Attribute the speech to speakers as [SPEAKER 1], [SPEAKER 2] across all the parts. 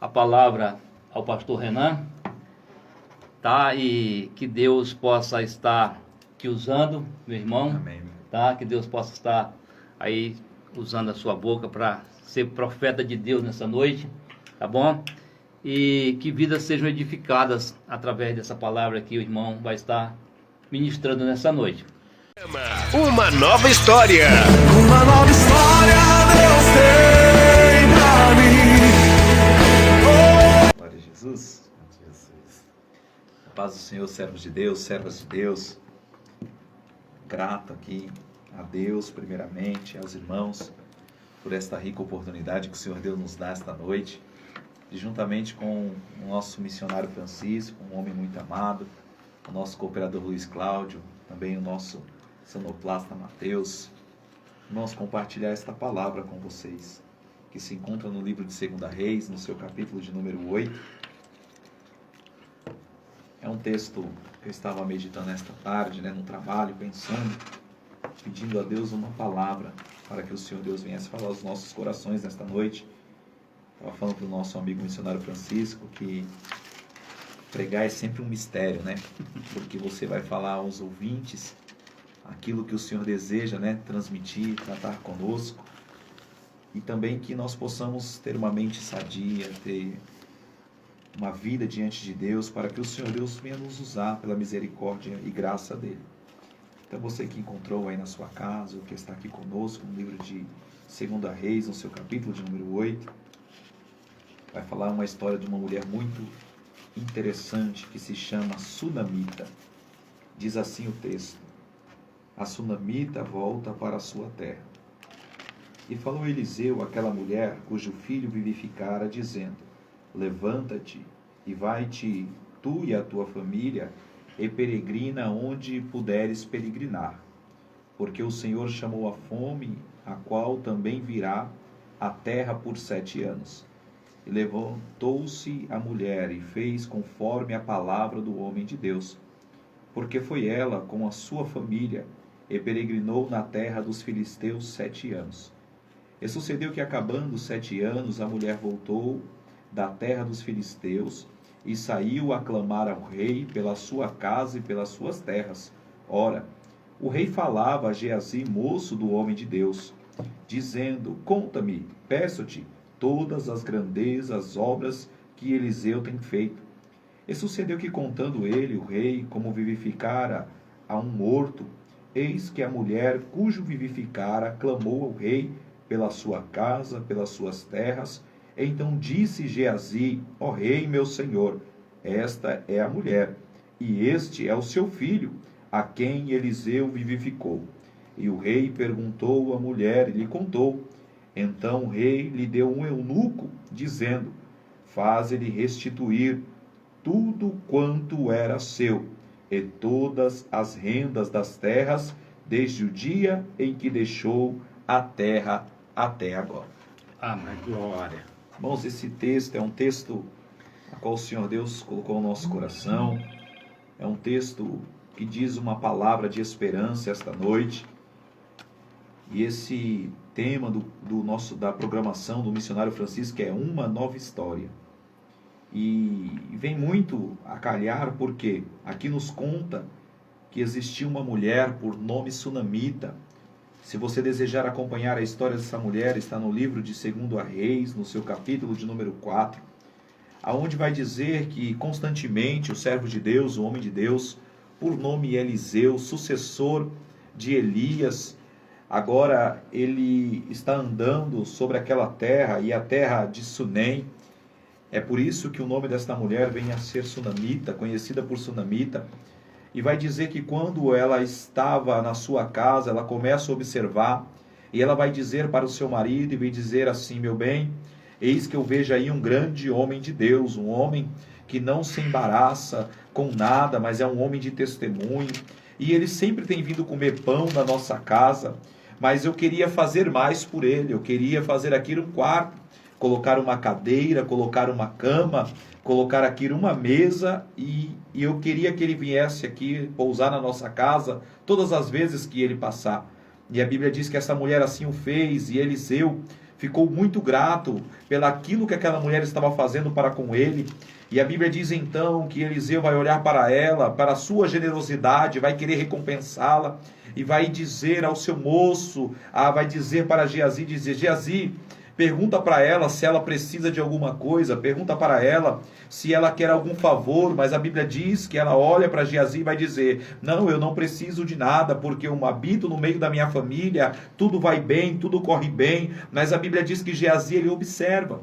[SPEAKER 1] a palavra ao pastor Renan, tá? E que Deus possa estar te usando, meu irmão.
[SPEAKER 2] Amém.
[SPEAKER 1] Tá? Que Deus possa estar aí usando a sua boca para ser profeta de Deus nessa noite, tá bom? E que vidas sejam edificadas através dessa palavra que o irmão vai estar ministrando nessa noite.
[SPEAKER 3] Uma nova história.
[SPEAKER 4] Uma nova história Deus tem pra mim.
[SPEAKER 2] Glória a Jesus. A paz do Senhor, servos de Deus, servas de Deus. Grato aqui a Deus, primeiramente, aos irmãos, por esta rica oportunidade que o Senhor Deus nos dá esta noite, e juntamente com o nosso missionário Francisco, um homem muito amado, o nosso cooperador Luiz Cláudio, também o nosso sonoplasta Mateus, irmãos, compartilhar esta palavra com vocês, que se encontra no livro de 2 Reis, no seu capítulo de número 8. É um texto que eu estava meditando esta tarde, no trabalho, pensando, pedindo a Deus uma palavra, para que o Senhor Deus viesse falar aos nossos corações nesta noite. Estava falando para o nosso amigo missionário Francisco que pregar é sempre um mistério, porque você vai falar aos ouvintes aquilo que o Senhor deseja, transmitir, tratar conosco, e também que nós possamos ter uma mente sadia, ter uma vida diante de Deus, para que o Senhor Deus venha nos usar pela misericórdia e graça dele. Então você que encontrou aí na sua casa, ou que está aqui conosco no livro de 2 Reis, no seu capítulo de número 8, vai falar uma história de uma mulher muito interessante que se chama Sunamita. Diz assim o texto: a Sunamita volta para a sua terra. E falou Eliseu àquela mulher cujo filho vivificara, dizendo: levanta-te e vai-te tu e a tua família e peregrina onde puderes peregrinar, porque o Senhor chamou a fome, a qual também virá à terra por 7 anos. E levantou-se a mulher e fez conforme a palavra do homem de Deus, porque foi ela com a sua família e peregrinou na terra dos filisteus 7 anos. E sucedeu que, acabando os 7 anos, a mulher voltou da terra dos filisteus e saiu a clamar ao rei pela sua casa e pelas suas terras. Ora, o rei falava a Geazi, moço do homem de Deus, dizendo: conta-me, peço-te, todas as grandezas, obras que Eliseu tem feito. E sucedeu que, contando ele, o rei, como vivificara a um morto, eis que a mulher cujo vivificara clamou ao rei pela sua casa, pelas suas terras. Então disse Geazi: ó rei, meu senhor, esta é a mulher, e este é o seu filho, a quem Eliseu vivificou. E o rei perguntou à mulher e lhe contou. Então o rei lhe deu um eunuco, dizendo: faze-lhe restituir tudo quanto era seu, e todas as rendas das terras, desde o dia em que deixou a terra até agora.
[SPEAKER 1] Amém.
[SPEAKER 2] Glória. Irmãos, esse texto é um texto a qual o Senhor Deus colocou no nosso coração. É um texto que diz uma palavra de esperança esta noite. E esse tema da programação do missionário Francisco é uma nova história. E vem muito a calhar porque aqui nos conta que existia uma mulher por nome Sunamita. Se você desejar acompanhar a história dessa mulher, está no livro de 2 Reis, no seu capítulo de número 4, aonde vai dizer que constantemente o servo de Deus, o homem de Deus, por nome Eliseu, sucessor de Elias, agora ele está andando sobre aquela terra, e a terra de Sunem. É por isso que o nome desta mulher vem a ser Sunamita, conhecida por Sunamita. E vai dizer que quando ela estava na sua casa, ela começa a observar, e ela vai dizer para o seu marido, e vai dizer assim: meu bem, eis que eu vejo aí um grande homem de Deus, um homem que não se embaraça com nada, mas é um homem de testemunho, e ele sempre tem vindo comer pão na nossa casa, mas eu queria fazer mais por ele, eu queria fazer aqui um quarto, colocar uma cadeira, colocar uma cama, colocar aqui uma mesa, e eu queria que ele viesse aqui pousar na nossa casa todas as vezes que ele passar. E a Bíblia diz que essa mulher assim o fez, e Eliseu ficou muito grato pelaquilo que aquela mulher estava fazendo para com ele. E a Bíblia diz então que Eliseu vai olhar para ela, para a sua generosidade, vai querer recompensá-la e vai dizer ao seu moço, vai dizer para Geazi, dizer: Geazi, pergunta para ela se ela precisa de alguma coisa, pergunta para ela se ela quer algum favor, mas a Bíblia diz que ela olha para Geazi e vai dizer: não, eu não preciso de nada, porque eu habito no meio da minha família, tudo vai bem, tudo corre bem. Mas a Bíblia diz que Geazi, ele observa,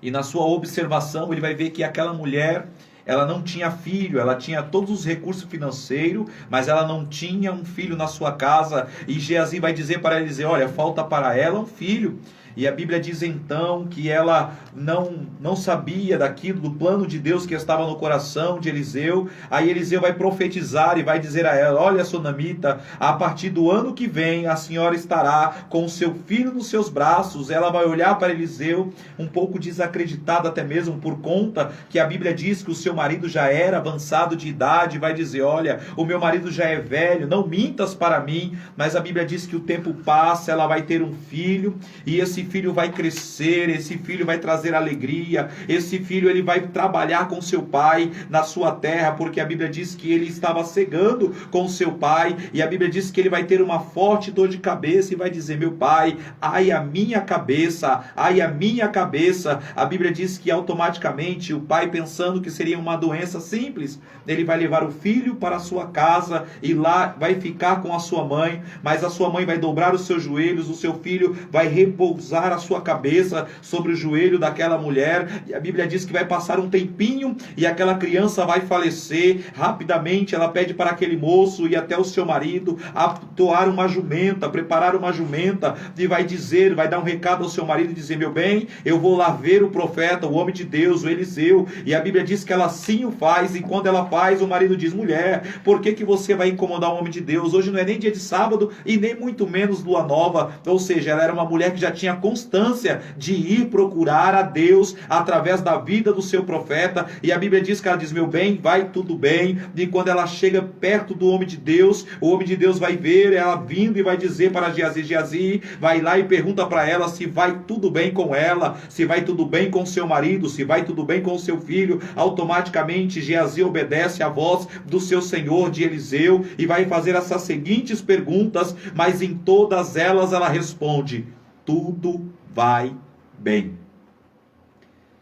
[SPEAKER 2] e na sua observação ele vai ver que aquela mulher, ela não tinha filho, ela tinha todos os recursos financeiros, mas ela não tinha um filho na sua casa. E Geazi vai dizer para Eliseu: olha, falta para ela um filho. E a Bíblia diz então que ela não sabia daquilo, do plano de Deus que estava no coração de Eliseu. Aí Eliseu vai profetizar e vai dizer a ela: olha, sunamita, a partir do ano que vem a senhora estará com o seu filho nos seus braços. Ela vai olhar para Eliseu um pouco desacreditada, até mesmo por conta que a Bíblia diz que o seu marido já era avançado de idade, vai dizer: olha, o meu marido já é velho, não mintas para mim. Mas a Bíblia diz que o tempo passa, ela vai ter um filho, e esse filho vai crescer, esse filho vai trazer alegria, esse filho ele vai trabalhar com seu pai na sua terra, porque a Bíblia diz que ele estava cegando com seu pai, e a Bíblia diz que ele vai ter uma forte dor de cabeça e vai dizer: meu pai, ai a minha cabeça, ai a minha cabeça. A Bíblia diz que automaticamente o pai, pensando que seria uma doença simples, ele vai levar o filho para a sua casa e lá vai ficar com a sua mãe, mas a sua mãe vai dobrar os seus joelhos, o seu filho vai repousar a sua cabeça sobre o joelho daquela mulher, e a Bíblia diz que vai passar um tempinho e aquela criança vai falecer. Rapidamente ela pede para aquele moço ir até o seu marido, atoar uma jumenta, preparar uma jumenta, e vai dizer, vai dar um recado ao seu marido e dizer: meu bem, eu vou lá ver o profeta, o homem de Deus, o Eliseu. E a Bíblia diz que ela sim o faz, e quando ela faz, o marido diz: mulher, por que você vai incomodar o homem de Deus? Hoje não é nem dia de sábado e nem muito menos lua nova. Ou seja, ela era uma mulher que já tinha constância de ir procurar a Deus através da vida do seu profeta. E a Bíblia diz que ela diz: meu bem, vai tudo bem. E quando ela chega perto do homem de Deus, o homem de Deus vai ver ela vindo e vai dizer para Geazi: Geazi, vai lá e pergunta para ela se vai tudo bem com ela, se vai tudo bem com seu marido, se vai tudo bem com o seu filho. Automaticamente Geazi obedece à voz do seu senhor, de Eliseu, e vai fazer essas seguintes perguntas, mas em todas elas ela responde: tudo vai bem.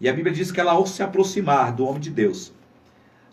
[SPEAKER 2] E a Bíblia diz que ela, ao se aproximar do homem de Deus,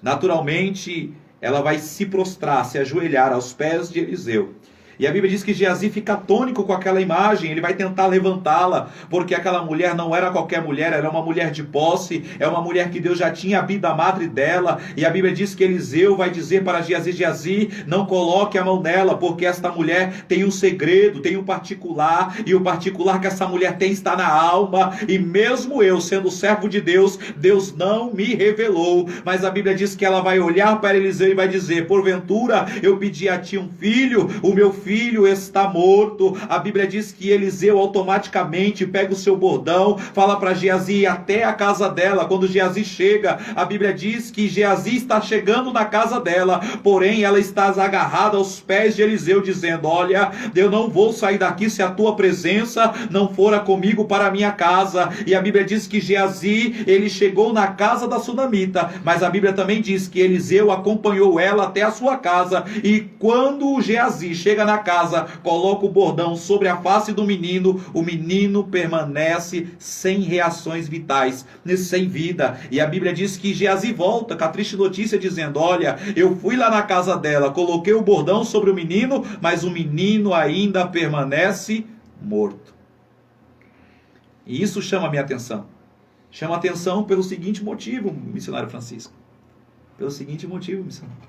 [SPEAKER 2] naturalmente ela vai se prostrar, se ajoelhar aos pés de Eliseu. E a Bíblia diz que Geazi fica atônico com aquela imagem, ele vai tentar levantá-la, porque aquela mulher não era qualquer mulher, era uma mulher de posse, é uma mulher que Deus já tinha a vida madre dela. E a Bíblia diz que Eliseu vai dizer para Geazi: Geazi, não coloque a mão nela, porque esta mulher tem um segredo, tem um particular, e o particular que essa mulher tem está na alma, e mesmo eu, sendo servo de Deus, Deus não me revelou. Mas a Bíblia diz que ela vai olhar para Eliseu e vai dizer: porventura eu pedi a ti um filho, o meu filho está morto. A Bíblia diz que Eliseu automaticamente pega o seu bordão, fala para Geazi ir até a casa dela. Quando Geazi chega, a Bíblia diz que Geazi está chegando na casa dela, porém ela está agarrada aos pés de Eliseu, dizendo: olha, eu não vou sair daqui se a tua presença não fora comigo para a minha casa. E a Bíblia diz que Geazi, ele chegou na casa da sunamita, mas a Bíblia também diz que Eliseu acompanhou ela até a sua casa, e quando Geazi chega na casa, coloca o bordão sobre a face do menino, o menino permanece sem reações vitais, sem vida. E a Bíblia diz que Geazi volta com a triste notícia dizendo: olha, eu fui lá na casa dela, coloquei o bordão sobre o menino, mas o menino ainda permanece morto. E isso chama a minha atenção. Chama a atenção pelo seguinte motivo, missionário Francisco. Pelo seguinte motivo, missionário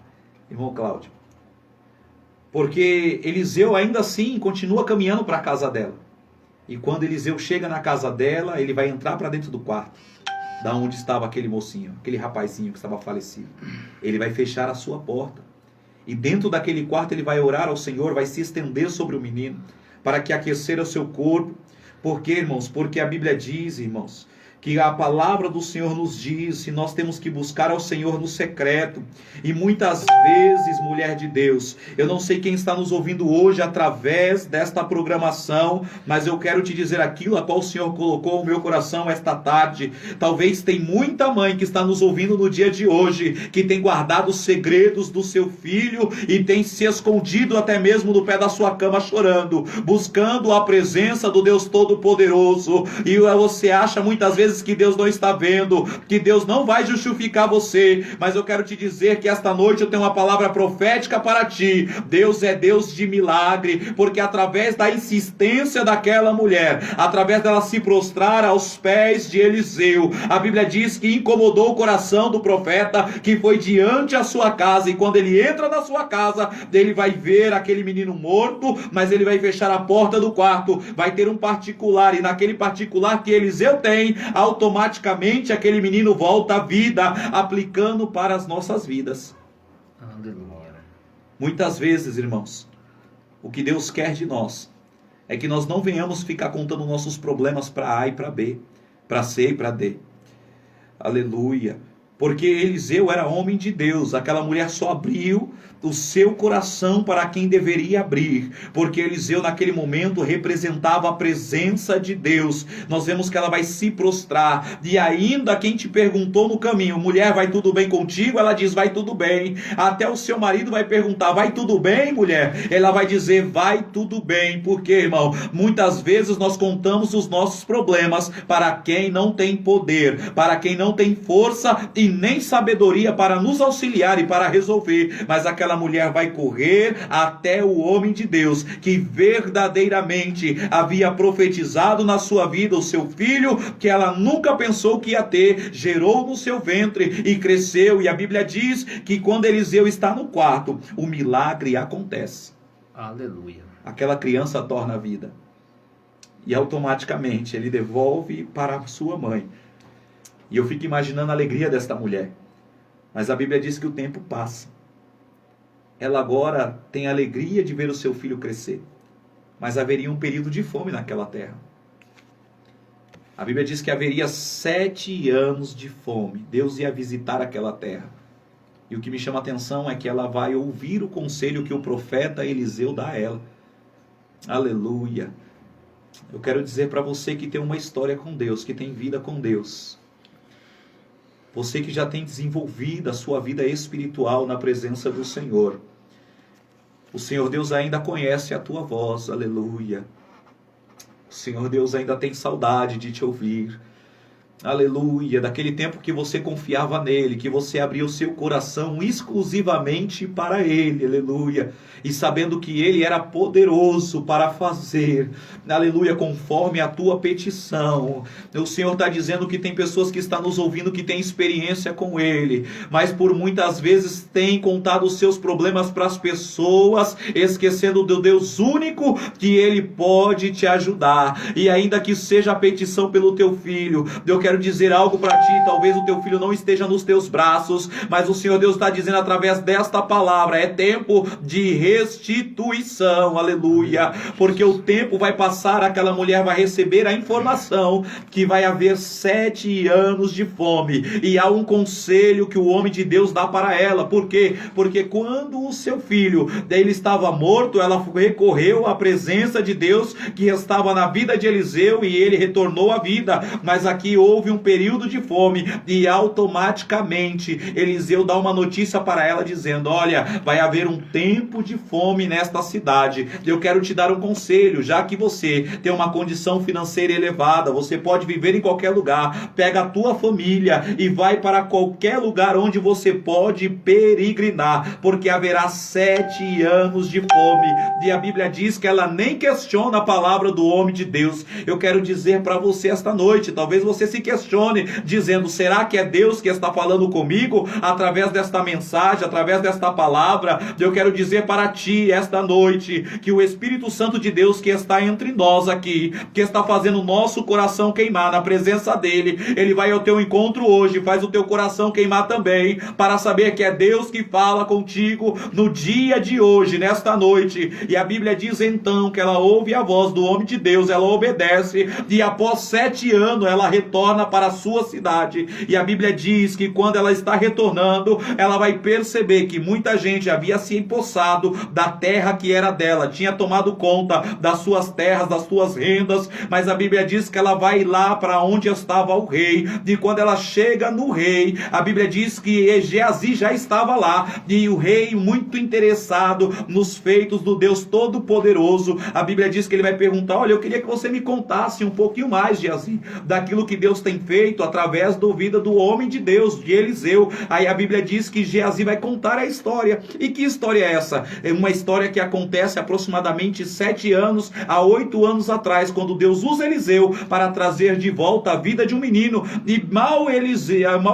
[SPEAKER 2] irmão Cláudio. Porque Eliseu ainda assim continua caminhando para a casa dela. E quando Eliseu chega na casa dela, ele vai entrar para dentro do quarto, da onde estava aquele mocinho, aquele rapazinho que estava falecido. Ele vai fechar a sua porta. E dentro daquele quarto ele vai orar ao Senhor, vai se estender sobre o menino, para que aquecer o seu corpo. Por quê, irmãos? Porque a Bíblia diz, irmãos, que a palavra do Senhor nos diz, e nós temos que buscar ao Senhor no secreto. E muitas vezes, mulher de Deus, eu não sei quem está nos ouvindo hoje através desta programação, mas eu quero te dizer aquilo a qual o Senhor colocou no meu coração esta tarde. Talvez tem muita mãe que está nos ouvindo no dia de hoje, que tem guardado os segredos do seu filho e tem se escondido até mesmo no pé da sua cama chorando, buscando a presença do Deus Todo-Poderoso. E você acha muitas vezes que Deus não está vendo, que Deus não vai justificar você, mas eu quero te dizer que esta noite eu tenho uma palavra profética para ti. Deus é Deus de milagre, porque através da insistência daquela mulher, através dela se prostrar aos pés de Eliseu, a Bíblia diz que incomodou o coração do profeta, que foi diante a sua casa, e quando ele entra na sua casa, ele vai ver aquele menino morto, mas ele vai fechar a porta do quarto, vai ter um particular, e naquele particular que Eliseu tem, automaticamente aquele menino volta à vida, aplicando para as nossas vidas.
[SPEAKER 1] Aleluia.
[SPEAKER 2] Muitas vezes, irmãos, o que Deus quer de nós é que nós não venhamos ficar contando nossos problemas para A e para B, para C e para D. Aleluia. Porque Eliseu era homem de Deus, aquela mulher só abriu o seu coração para quem deveria abrir, porque Eliseu naquele momento representava a presença de Deus. Nós vemos que ela vai se prostrar, e ainda quem te perguntou no caminho, mulher, vai tudo bem contigo? Ela diz, vai tudo bem. Até o seu marido vai perguntar, vai tudo bem, mulher? Ela vai dizer, vai tudo bem. Porque, irmão, muitas vezes nós contamos os nossos problemas para quem não tem poder, para quem não tem força e nem sabedoria para nos auxiliar e para resolver, mas aquela mulher vai correr até o homem de Deus, que verdadeiramente havia profetizado na sua vida o seu filho, que ela nunca pensou que ia ter, gerou no seu ventre e cresceu, e a Bíblia diz que quando Eliseu está no quarto, o milagre acontece.
[SPEAKER 1] Aleluia.
[SPEAKER 2] Aquela criança torna a vida, e automaticamente ele devolve para a sua mãe. E eu fico imaginando a alegria desta mulher. Mas a Bíblia diz que o tempo passa. Ela agora tem a alegria de ver o seu filho crescer. Mas haveria um período de fome naquela terra. A Bíblia diz que haveria 7 anos de fome. Deus ia visitar aquela terra. E o que me chama a atenção é que ela vai ouvir o conselho que o profeta Eliseu dá a ela. Aleluia. Eu quero dizer para você que tem uma história com Deus, que tem vida com Deus. Você que já tem desenvolvido a sua vida espiritual na presença do Senhor. O Senhor Deus ainda conhece a tua voz, aleluia. O Senhor Deus ainda tem saudade de te ouvir. Aleluia, daquele tempo que você confiava nele, que você abria o seu coração exclusivamente para ele, aleluia, e sabendo que ele era poderoso para fazer, aleluia, conforme a tua petição. O Senhor está dizendo que tem pessoas que estão nos ouvindo que têm experiência com ele, mas por muitas vezes têm contado os seus problemas para as pessoas, esquecendo do Deus único, que ele pode te ajudar, e ainda que seja a petição pelo teu filho, eu quero dizer algo para ti. Talvez o teu filho não esteja nos teus braços, mas o Senhor Deus está dizendo através desta palavra, é tempo de restituição, aleluia, porque o tempo vai passar, aquela mulher vai receber a informação que vai haver 7 anos de fome, e há um conselho que o homem de Deus dá para ela. Por quê? Porque quando o seu filho, ele estava morto, ela recorreu à presença de Deus que estava na vida de Eliseu, e ele retornou à vida, mas aqui houve um período de fome, e automaticamente Eliseu dá uma notícia para ela dizendo, olha, vai haver um tempo de fome nesta cidade. Eu quero te dar um conselho, já que você tem uma condição financeira elevada, você pode viver em qualquer lugar, pega a tua família e vai para qualquer lugar onde você pode peregrinar, porque haverá 7 anos de fome, e a Bíblia diz que ela nem questiona a palavra do homem de Deus. Eu quero dizer para você esta noite, talvez você se questione, dizendo, será que é Deus que está falando comigo através desta mensagem, através desta palavra? Eu quero dizer para ti esta noite, que o Espírito Santo de Deus que está entre nós aqui, que está fazendo o nosso coração queimar na presença dele, ele vai ao teu encontro hoje, faz o teu coração queimar também, para saber que é Deus que fala contigo no dia de hoje, nesta noite. E a Bíblia diz então que ela ouve a voz do homem de Deus, ela obedece, e após 7 anos ela retorna retorna para a sua cidade. E a Bíblia diz que quando ela está retornando, ela vai perceber que muita gente havia se empossado da terra que era dela, tinha tomado conta das suas terras, das suas rendas, mas a Bíblia diz que ela vai lá para onde estava o rei. E quando ela chega no rei, a Bíblia diz que Geazi já estava lá, e o rei, muito interessado nos feitos do Deus Todo-Poderoso, a Bíblia diz que ele vai perguntar: olha, eu queria que você me contasse um pouquinho mais, Geazi, daquilo que Deus tem feito através da vida do homem de Deus, de Eliseu. Aí a Bíblia diz que Geazi vai contar a história. E que história é essa? É uma história que acontece aproximadamente 7 anos a 8 anos atrás, quando Deus usa Eliseu para trazer de volta a vida de um menino. E mal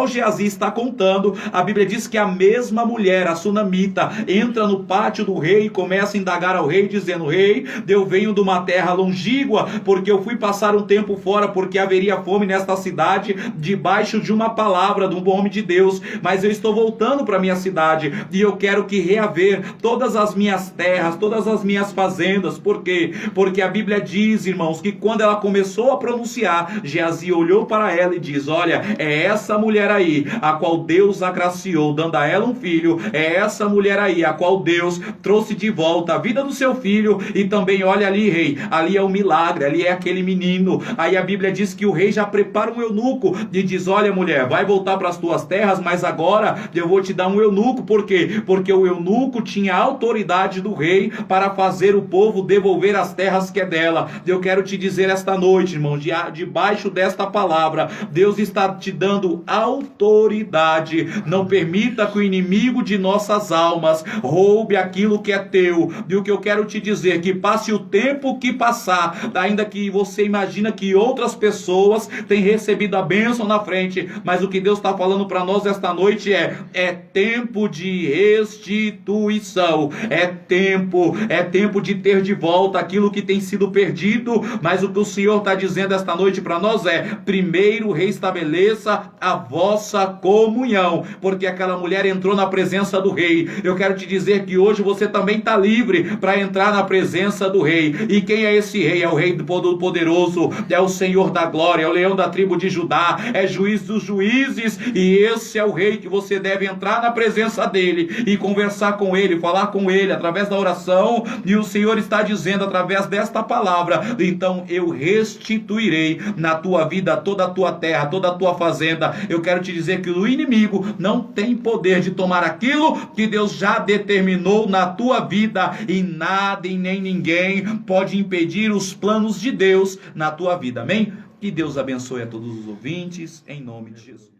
[SPEAKER 2] Geazi está contando, a Bíblia diz que a mesma mulher, a sunamita, entra no pátio do rei e começa a indagar ao rei, dizendo: rei, eu venho de uma terra longínqua, porque eu fui passar um tempo fora, porque haveria fome nesta cidade, debaixo de uma palavra de um homem de Deus, mas eu estou voltando para minha cidade, e eu quero que reaver todas as minhas terras, todas as minhas fazendas. Por quê? Porque a Bíblia diz, irmãos, que quando ela começou a pronunciar, Geazi olhou para ela e diz: olha, é essa mulher aí, a qual Deus agraciou, dando a ela um filho, é essa mulher aí, a qual Deus trouxe de volta a vida do seu filho. E também, olha ali, rei, ali é o milagre, ali é aquele menino. Aí a Bíblia diz que o rei já prepara um eunuco e diz: olha, mulher, vai voltar para as tuas terras, mas agora eu vou te dar um eunuco. Por quê? Porque o eunuco tinha a autoridade do rei para fazer o povo devolver as terras que é dela. Eu quero te dizer esta noite, irmão, debaixo desta palavra, Deus está te dando autoridade. Não permita que o inimigo de nossas almas roube aquilo que é teu. E o que eu quero te dizer, que passe o tempo que passar, ainda que você imagina que outras pessoas têm recebido a bênção na frente, mas o que Deus está falando para nós esta noite é tempo de restituição, é tempo de ter de volta aquilo que tem sido perdido. Mas o que o Senhor está dizendo esta noite para nós é: primeiro restabeleça a vossa comunhão, porque aquela mulher entrou na presença do rei. Eu quero te dizer que hoje você também está livre para entrar na presença do rei. E quem é esse rei? É o Rei do Poderoso, é o Senhor da glória, é o leão da tribo de Judá, é juiz dos juízes, e esse é o rei que você deve entrar na presença dele e conversar com ele, falar com ele através da oração. E o Senhor está dizendo através desta palavra: então eu restituirei na tua vida toda a tua terra, toda a tua fazenda. Eu quero te dizer que o inimigo não tem poder de tomar aquilo que Deus já determinou na tua vida, e nada e nem ninguém pode impedir os planos de Deus na tua vida. Amém? Que Deus abençoe a todos os ouvintes, em nome de Jesus.